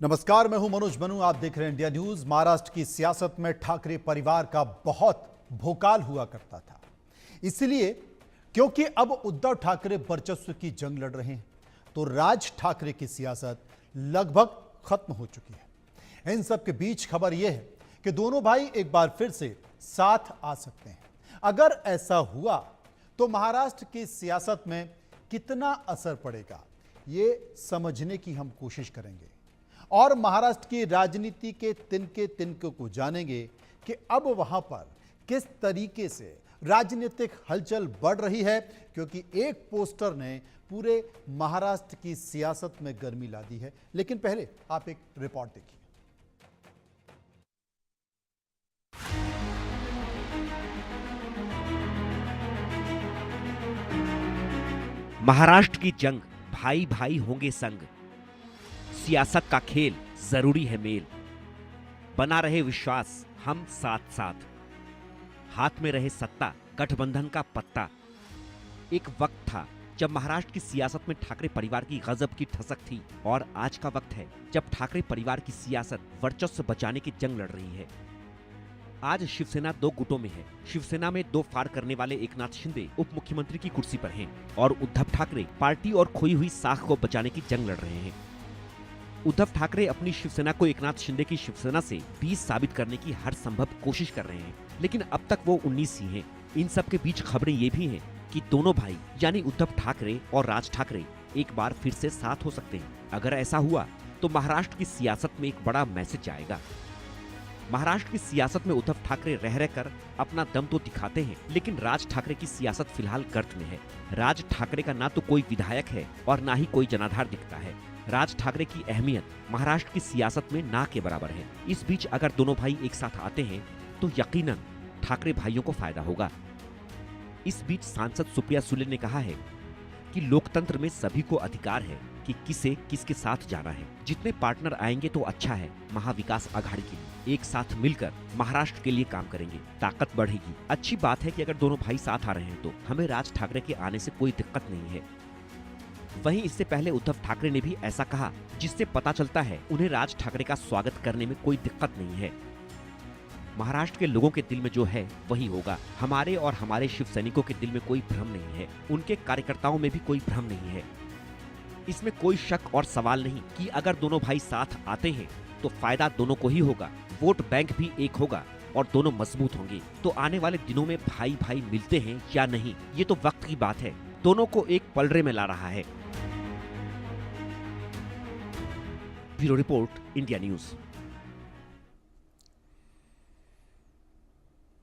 नमस्कार, मैं हूं मनोज बनू। आप देख रहे हैं इंडिया न्यूज। महाराष्ट्र की सियासत में ठाकरे परिवार का बहुत भोकाल हुआ करता था, इसलिए क्योंकि अब उद्धव ठाकरे वर्चस्व की जंग लड़ रहे हैं, तो राज ठाकरे की सियासत लगभग खत्म हो चुकी है। इन सब के बीच खबर यह है कि दोनों भाई एक बार फिर से साथ आ सकते हैं। अगर ऐसा हुआ तो महाराष्ट्र की सियासत में कितना असर पड़ेगा, ये समझने की हम कोशिश करेंगे और महाराष्ट्र की राजनीति के तिनके को जानेंगे कि अब वहां पर किस तरीके से राजनीतिक हलचल बढ़ रही है, क्योंकि एक पोस्टर ने पूरे महाराष्ट्र की सियासत में गर्मी ला दी है। लेकिन पहले आप एक रिपोर्ट देखिए। महाराष्ट्र की जंग, भाई भाई होंगे संग। सियासत का खेल, जरूरी है मेल। बना रहे विश्वास, हम साथ साथ। हाथ में रहे सत्ता, गठबंधन का पत्ता। एक वक्त था जब महाराष्ट्र की सियासत में ठाकरे परिवार की गजब की ठसक थी, और आज का वक्त है जब ठाकरे परिवार की सियासत वर्चस्व बचाने की जंग लड़ रही है। आज शिवसेना दो गुटों में है। शिवसेना में दो फाड़ करने वाले एकनाथ शिंदे उप मुख्यमंत्री की कुर्सी पर हैं, और उद्धव ठाकरे पार्टी और खोई हुई साख को बचाने की जंग लड़ रहे हैं। उद्धव ठाकरे अपनी शिवसेना को एकनाथ शिंदे की शिवसेना से 20 साबित करने की हर संभव कोशिश कर रहे हैं, लेकिन अब तक वो 19 ही हैं। इन सब के बीच खबरें ये भी हैं कि दोनों भाई यानी उद्धव ठाकरे और राज ठाकरे एक बार फिर से साथ हो सकते हैं। अगर ऐसा हुआ तो महाराष्ट्र की सियासत में एक बड़ा मैसेज आएगा। महाराष्ट्र की सियासत में उद्धव ठाकरे रह रहकर अपना दम तो दिखाते हैं, लेकिन राज ठाकरे की सियासत फिलहाल गर्त में है। राज ठाकरे का ना तो कोई विधायक है और ना ही कोई जनाधार दिखता है। राज ठाकरे की अहमियत महाराष्ट्र की सियासत में ना के बराबर है। इस बीच अगर दोनों भाई एक साथ आते हैं तो यकीनन ठाकरे भाइयों को फायदा होगा। इस बीच सांसद सुप्रिया सुले ने कहा है कि लोकतंत्र में सभी को अधिकार है कि किसे किसके साथ जाना है। जितने पार्टनर आएंगे तो अच्छा है। महाविकास आघाड़ी के लिए एक साथ मिलकर महाराष्ट्र के लिए काम करेंगे, ताकत बढ़ेगी। अच्छी बात है कि अगर दोनों भाई साथ आ रहे हैं तो हमें राज ठाकरे के आने से कोई दिक्कत नहीं है। वहीं इससे पहले उद्धव ठाकरे ने भी ऐसा कहा, जिससे पता चलता है उन्हें राज ठाकरे का स्वागत करने में कोई दिक्कत नहीं है। महाराष्ट्र के लोगों के दिल में जो है वही होगा। हमारे और हमारे शिव सैनिकों के दिल में कोई भ्रम नहीं है, उनके कार्यकर्ताओं में भी कोई भ्रम नहीं है। इसमें कोई शक और सवाल नहीं कि अगर दोनों भाई साथ आते हैं तो फायदा दोनों को ही होगा। वोट बैंक भी एक होगा और दोनों मजबूत होंगे। तो आने वाले दिनों में भाई भाई मिलते हैं या नहीं, ये तो वक्त की बात है। दोनों को एक पलड़े में ला रहा है। Bureau report, India news.